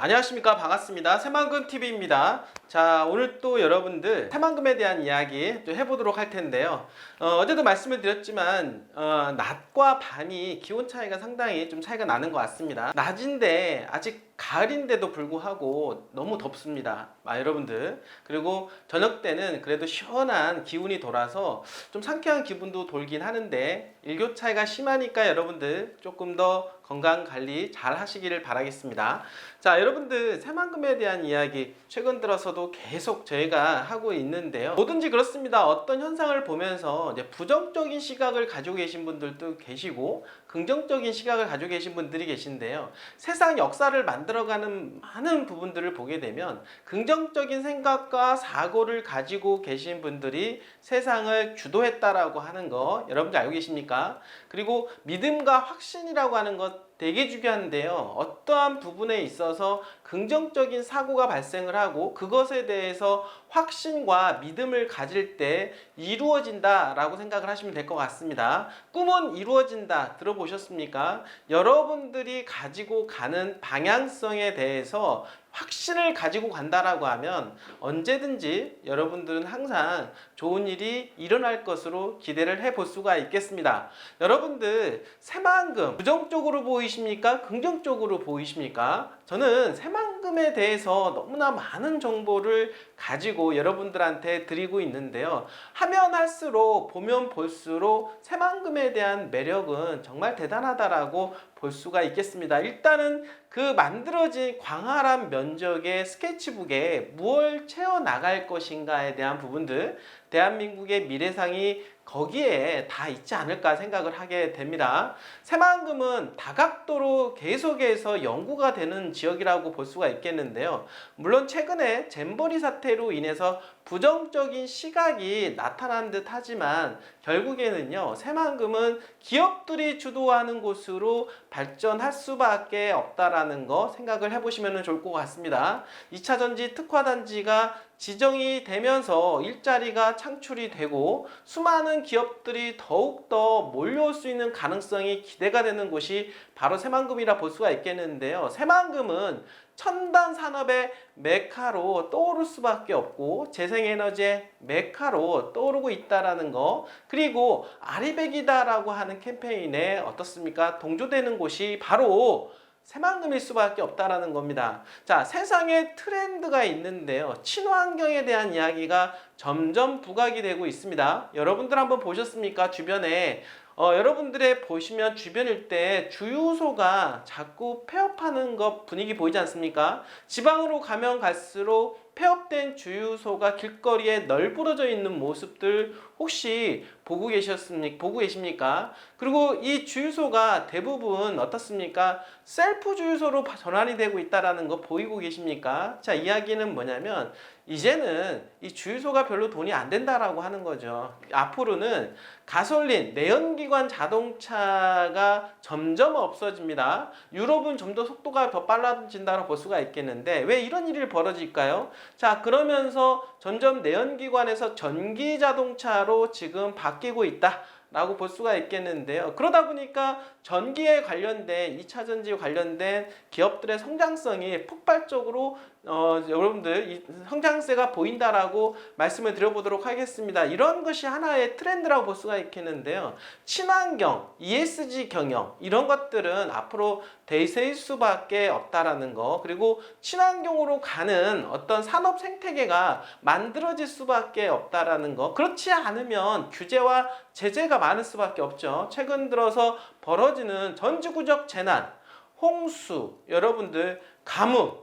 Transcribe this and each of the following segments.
안녕하십니까. 반갑습니다. 새만금TV입니다. 자, 오늘 또 여러분들 새만금에 대한 이야기 또 해보도록 할 텐데요. 어제도 말씀을 드렸지만 낮과 밤이 기온 차이가 상당히 좀 차이가 나는 것 같습니다. 낮인데 아직 가을인데도 불구하고 너무 덥습니다. 여러분들. 그리고 저녁 때는 그래도 시원한 기운이 돌아서 좀 상쾌한 기분도 돌긴 하는데 일교 차이가 심하니까 여러분들 조금 더 건강 관리 잘 하시기를 바라겠습니다. 자, 여러분들 새만금에 대한 이야기 최근 들어서도 계속 저희가 하고 있는데요. 뭐든지 그렇습니다. 어떤 현상을 보면서 이제 부정적인 시각을 가지고 계신 분들도 계시고 긍정적인 시각을 가지고 계신 분들이 계신데요. 세상 역사를 만들어가는 많은 부분들을 보게 되면 긍정적인 생각과 사고를 가지고 계신 분들이 세상을 주도했다라고 하는 거 여러분들 알고 계십니까? 그리고 믿음과 확신이라고 하는 것 되게 중요한데요. 어떠한 부분에 있어서 긍정적인 사고가 발생을 하고 그것에 대해서 확신과 믿음을 가질 때 이루어진다라고 생각을 하시면 될 것 같습니다. 꿈은 이루어진다 들어보셨습니까? 여러분들이 가지고 가는 방향성에 대해서 확신을 가지고 간다라고 하면 언제든지 여러분들은 항상 좋은 일이 일어날 것으로 기대를 해볼 수가 있겠습니다. 여러분들 새만금 부정적으로 보이십니까? 긍정적으로 보이십니까? 저는 새만금에 대해서 너무나 많은 정보를 가지고 여러분들한테 드리고 있는데요. 하면 할수록 보면 볼수록 새만금에 대한 매력은 정말 대단하다라고 볼 수가 있겠습니다. 일단은 그 만들어진 광활한 면적의 스케치북에 무엇을 채워나갈 것인가에 대한 부분들, 대한민국의 미래상이 거기에 다 있지 않을까 생각을 하게 됩니다. 새만금은 다각도로 계속해서 연구가 되는 지역이라고 볼 수가 있겠는데요. 물론 최근에 잼버리 사태로 인해서 부정적인 시각이 나타난 듯 하지만 결국에는요, 새만금은 기업들이 주도하는 곳으로 발전할 수밖에 없다라는 거 생각을 해보시면 좋을 것 같습니다. 2차 전지 특화단지가 지정이 되면서 일자리가 창출이 되고 수많은 기업들이 더욱더 몰려올 수 있는 가능성이 기대가 되는 곳이 바로 새만금이라 볼 수가 있겠는데요. 새만금은 첨단 산업의 메카로 떠오를 수밖에 없고 재생에너지의 메카로 떠오르고 있다라는 거, 그리고 아리백이다라고 하는 캠페인에 어떻습니까? 동조되는 곳이 바로 새만금일 수밖에 없다라는 겁니다. 자, 세상에 트렌드가 있는데요. 친환경에 대한 이야기가 점점 부각이 되고 있습니다. 여러분들 한번 보셨습니까? 주변에 여러분들의 보시면 주변일 때 주유소가 자꾸 폐업하는 것 분위기 보이지 않습니까? 지방으로 가면 갈수록 폐업된 주유소가 길거리에 널브러져 있는 모습들 혹시 보고 계십니까? 그리고 이 주유소가 대부분 어떻습니까? 셀프 주유소로 전환이 되고 있다는 거 보이고 계십니까? 자, 이야기는 뭐냐면 이제는 이 주유소가 별로 돈이 안 된다라고 하는 거죠. 앞으로는 가솔린, 내연기관 자동차가 점점 없어집니다. 유럽은 좀 더 속도가 더 빨라진다고 볼 수가 있겠는데 왜 이런 일이 벌어질까요? 자, 그러면서 점점 내연기관에서 전기 자동차로 지금 바뀌고 있다 라고 볼 수가 있겠는데요. 그러다 보니까 전기에 관련된 2차 전지에 관련된 기업들의 성장성이 폭발적으로 여러분들 이 성장세가 보인다라고 말씀을 드려보도록 하겠습니다. 이런 것이 하나의 트렌드라고 볼 수가 있겠는데요. 친환경, ESG 경영 이런 것들은 앞으로 대세일 수밖에 없다라는 거, 그리고 친환경으로 가는 어떤 산업 생태계가 만들어질 수밖에 없다라는 거. 그렇지 않으면 규제와 제재가 많을 수밖에 없죠. 최근 들어서 벌어지는 전지구적 재난, 홍수, 여러분들 가뭄,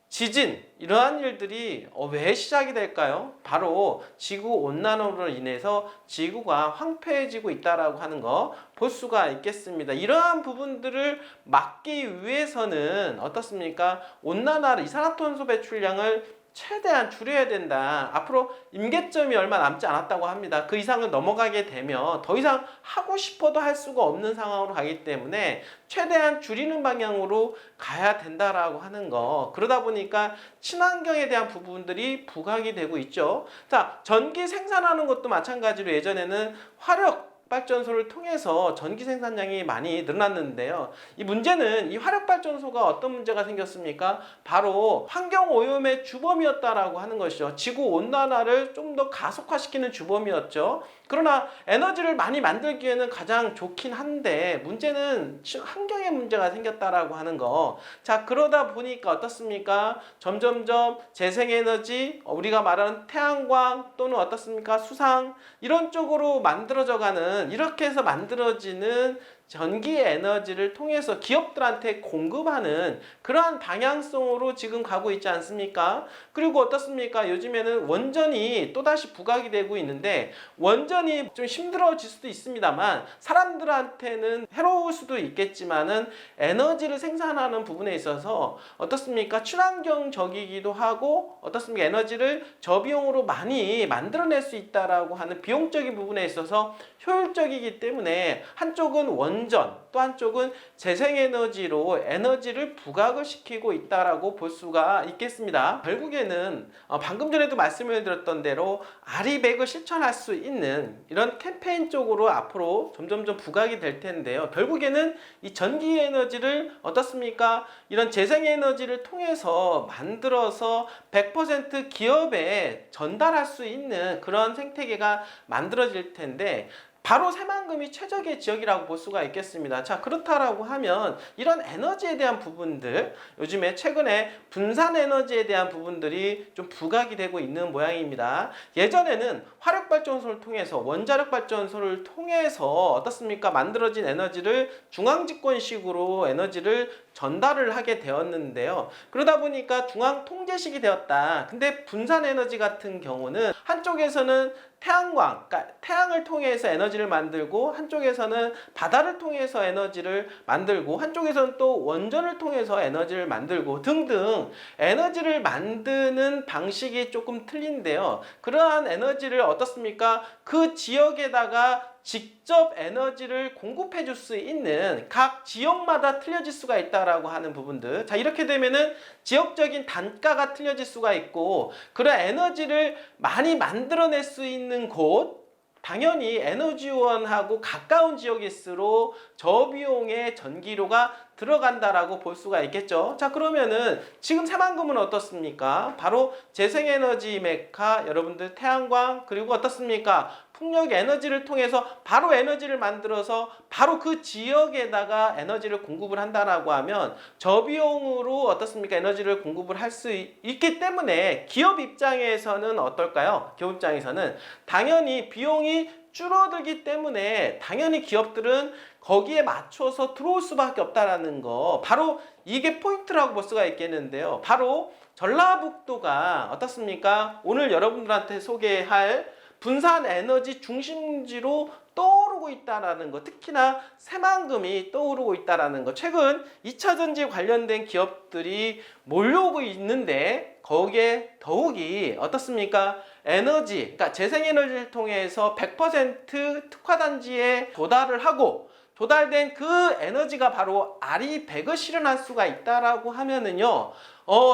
지진 이러한 일들이 왜 시작이 될까요? 바로 지구온난화로 인해서 지구가 황폐해지고 있다라고 하는 거 볼 수가 있겠습니다. 이러한 부분들을 막기 위해서는 어떻습니까? 온난화를 이산화탄소 배출량을 최대한 줄여야 된다. 앞으로 임계점이 얼마 남지 않았다고 합니다. 그 이상을 넘어가게 되면 더 이상 하고 싶어도 할 수가 없는 상황으로 가기 때문에 최대한 줄이는 방향으로 가야 된다라고 하는 거. 그러다 보니까 친환경에 대한 부분들이 부각이 되고 있죠. 자, 전기 생산하는 것도 마찬가지로 예전에는 화력 화력발전소를 통해서 전기 생산량이 많이 늘어났는데요. 이 문제는 이 화력발전소가 어떤 문제가 생겼습니까? 바로 환경오염의 주범이었다라고 하는 것이죠. 지구온난화를 좀 더 가속화시키는 주범이었죠. 그러나 에너지를 많이 만들기에는 가장 좋긴 한데 문제는 환경에 문제가 생겼다라고 하는 거. 자, 그러다 보니까 어떻습니까? 점점점 재생에너지, 우리가 말하는 태양광 또는 어떻습니까? 수상 이런 쪽으로 만들어져 가는, 이렇게 해서 만들어지는 전기 에너지를 통해서 기업들한테 공급하는 그러한 방향성으로 지금 가고 있지 않습니까? 그리고 어떻습니까? 요즘에는 원전이 또다시 부각이 되고 있는데, 원전이 좀 힘들어질 수도 있습니다만 사람들한테는 해로울 수도 있겠지만은 에너지를 생산하는 부분에 있어서 어떻습니까? 친환경적이기도 하고 어떻습니까? 에너지를 저비용으로 많이 만들어낼 수 있다라고 하는 비용적인 부분에 있어서 효율적이기 때문에 한쪽은 원전, 또 한쪽은 재생에너지로 에너지를 부각을 시키고 있다라고 볼 수가 있겠습니다. 결국에는 방금 전에도 말씀을 드렸던 대로 아리백을 실천할 수 있는 이런 캠페인 쪽으로 앞으로 점점점 부각이 될 텐데요. 결국에는 이 전기 에너지를 어떻습니까? 이런 재생에너지를 통해서 만들어서 100% 기업에 전달할 수 있는 그런 생태계가 만들어질 텐데, 바로 새만금이 최적의 지역이라고 볼 수가 있겠습니다. 자, 그렇다라고 하면 이런 에너지에 대한 부분들, 요즘에 최근에 분산 에너지에 대한 부분들이 좀 부각이 되고 있는 모양입니다. 예전에는 화력발전소를 통해서, 원자력 발전소를 통해서 어떻습니까? 만들어진 에너지를 중앙집권식으로 에너지를 전달을 하게 되었는데요. 그러다 보니까 중앙 통제식이 되었다. 근데 분산 에너지 같은 경우는 한쪽에서는 태양광, 그러니까 태양을 통해서 에너지를 만들고, 한쪽에서는 바다를 통해서 에너지를 만들고, 한쪽에서는 또 원전을 통해서 에너지를 만들고 등등 에너지를 만드는 방식이 조금 틀린데요. 그러한 에너지를 어떻습니까? 그 지역에다가 직접 에너지를 공급해 줄 수 있는, 각 지역마다 틀려질 수가 있다라고 하는 부분들. 자, 이렇게 되면은 지역적인 단가가 틀려질 수가 있고, 그런 에너지를 많이 만들어낼 수 있는 곳, 당연히 에너지원하고 가까운 지역일수록 저비용의 전기료가 들어간다라고 볼 수가 있겠죠. 자, 그러면은 지금 새만금은 어떻습니까? 바로 재생에너지 메카, 여러분들 태양광, 그리고 어떻습니까? 풍력 에너지를 통해서 바로 에너지를 만들어서 바로 그 지역에다가 에너지를 공급을 한다라고 하면 저비용으로 어떻습니까? 에너지를 공급을 할 수 있기 때문에 기업 입장에서는 어떨까요? 기업 입장에서는 당연히 비용이 줄어들기 때문에 당연히 기업들은 거기에 맞춰서 들어올 수밖에 없다라는 거, 바로 이게 포인트라고 볼 수가 있겠는데요. 바로 전라북도가 어떻습니까? 오늘 여러분들한테 소개할 분산 에너지 중심지로 떠오르고 있다라는 거, 특히나 새만금이 떠오르고 있다라는 거, 최근 2차전지 관련된 기업들이 몰려오고 있는데 거기에 더욱이 어떻습니까? 에너지, 그러니까 재생에너지를 통해서 100% 특화단지에 도달을 하고, 도달된 그 에너지가 바로 아리백을 실현할 수가 있다라고 하면은요,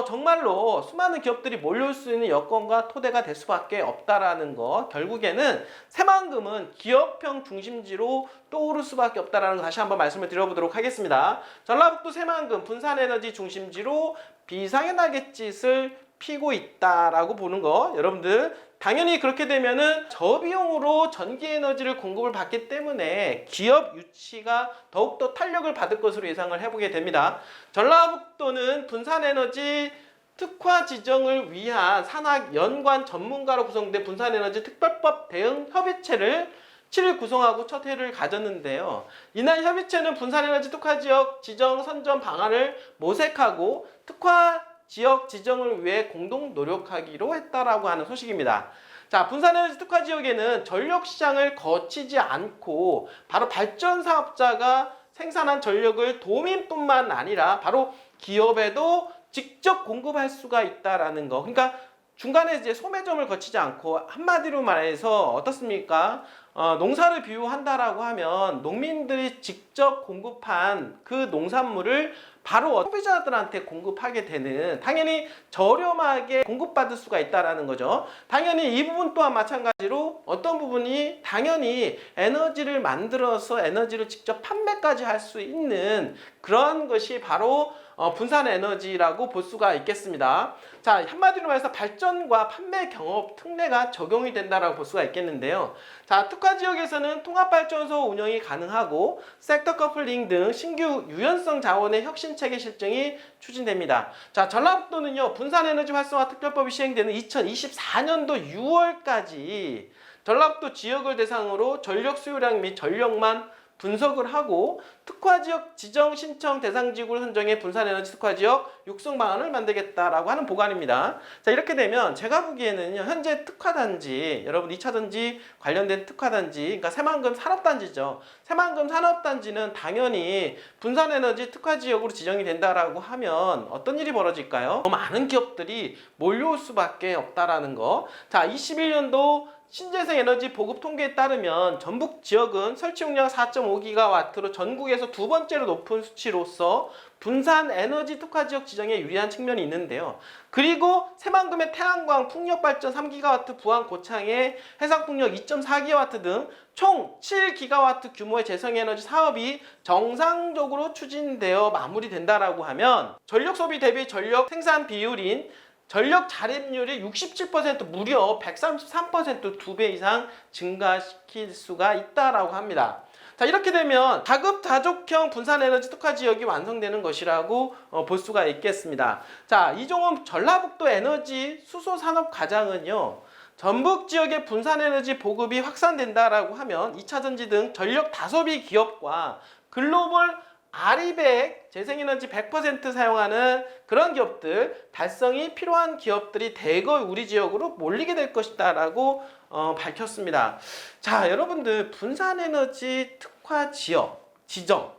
정말로 수많은 기업들이 몰려올 수 있는 여건과 토대가 될 수밖에 없다라는 거, 결국에는 새만금은 기업형 중심지로 떠오를 수밖에 없다라는 거 다시 한번 말씀을 드려보도록 하겠습니다. 전라북도 새만금 분산에너지 중심지로 비상의 날갯짓을 피고 있다라고 보는 거, 여러분들 당연히 그렇게 되면은 저비용으로 전기에너지를 공급을 받기 때문에 기업 유치가 더욱더 탄력을 받을 것으로 예상을 해보게 됩니다. 전라북도는 분산에너지 특화 지정을 위한 산학 연관 전문가로 구성된 분산에너지 특별법 대응 협의체를 7일 구성하고 첫 회를 가졌는데요. 이날 협의체는 분산에너지 특화지역 지정 선점 방안을 모색하고 특화 지역 지정을 위해 공동 노력하기로 했다라고 하는 소식입니다. 자, 분산에너지 특화 지역에는 전력 시장을 거치지 않고 바로 발전 사업자가 생산한 전력을 도민뿐만 아니라 바로 기업에도 직접 공급할 수가 있다라는 거. 그러니까 중간에 이제 소매점을 거치지 않고, 한마디로 말해서 어떻습니까? 농사를 비유한다라고 하면 농민들이 직접 공급한 그 농산물을 바로 소비자들한테 공급하게 되는, 당연히 저렴하게 공급받을 수가 있다라는 거죠. 당연히 이 부분 또한 마찬가지로 어떤 부분이 당연히 에너지를 만들어서 에너지를 직접 판매까지 할 수 있는 그런 것이 바로 분산 에너지라고 볼 수가 있겠습니다. 자, 한마디로 말해서 발전과 판매 경업 특례가 적용이 된다라고 볼 수가 있겠는데요. 자, 특화 지역에서는 통합발전소 운영이 가능하고 섹터 커플링 등 신규 유연성 자원의 혁신 체계 실증이 추진됩니다. 자, 전라북도는요, 분산 에너지 활성화 특별법이 시행되는 2024년도 6월까지 전라북도 지역을 대상으로 전력 수요량 및 전력만 분석을 하고 특화지역 지정 신청 대상지구를 선정해 분산에너지 특화지역 육성 방안을 만들겠다라고 하는 보관입니다. 자, 이렇게 되면 제가 보기에는요, 현재 특화단지, 여러분 2차전지 관련된 특화단지, 그러니까 새만금 산업단지죠. 새만금 산업단지는 당연히 분산에너지 특화지역으로 지정이 된다라고 하면 어떤 일이 벌어질까요? 많은 기업들이 몰려올 수밖에 없다라는 거. 자, 21년도 신재생 에너지 보급 통계에 따르면 전북 지역은 설치 용량 4.5GW로 전국에서 두 번째로 높은 수치로서 분산 에너지 특화 지역 지정에 유리한 측면이 있는데요. 그리고 새만금의 태양광 풍력 발전 3GW, 부안 고창의 해상 풍력 2.4GW 등 총 7GW 규모의 재생에너지 사업이 정상적으로 추진되어 마무리된다라고 하면 전력 소비 대비 전력 생산 비율인 전력 자립률이 67%, 무려 133% 2배 이상 증가시킬 수가 있다라고 합니다. 자, 이렇게 되면 다급다족형 분산에너지 특화 지역이 완성되는 것이라고 볼 수가 있겠습니다. 자, 이종원 전라북도 에너지 수소산업과장은요, 전북 지역의 분산에너지 보급이 확산된다라고 하면 2차전지 등 전력 다소비 기업과 글로벌 아리백 재생에너지 100% 사용하는 그런 기업들, 달성이 필요한 기업들이 대거 우리 지역으로 몰리게 될 것이다 라고 밝혔습니다. 자, 여러분들 분산에너지 특화 지역 지정,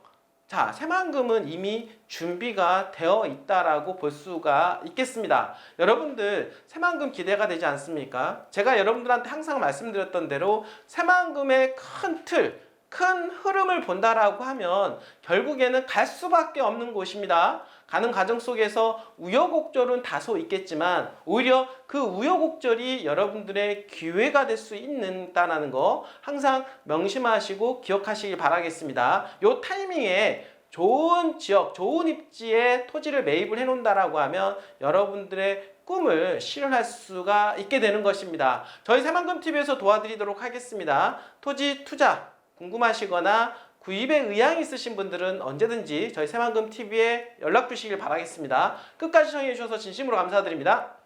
자, 새만금은 이미 준비가 되어 있다라고 볼 수가 있겠습니다. 여러분들 새만금 기대가 되지 않습니까? 제가 여러분들한테 항상 말씀드렸던 대로 새만금의 큰 틀, 큰 흐름을 본다라고 하면 결국에는 갈 수밖에 없는 곳입니다. 가는 과정 속에서 우여곡절은 다소 있겠지만 오히려 그 우여곡절이 여러분들의 기회가 될 수 있다는 거 항상 명심하시고 기억하시길 바라겠습니다. 요 타이밍에 좋은 지역, 좋은 입지에 토지를 매입을 해놓는다라고 하면 여러분들의 꿈을 실현할 수가 있게 되는 것입니다. 저희 새만금TV에서 도와드리도록 하겠습니다. 토지 투자 궁금하시거나 구입에 의향이 있으신 분들은 언제든지 저희 새만금TV에 연락 주시길 바라겠습니다. 끝까지 시청해 주셔서 진심으로 감사드립니다.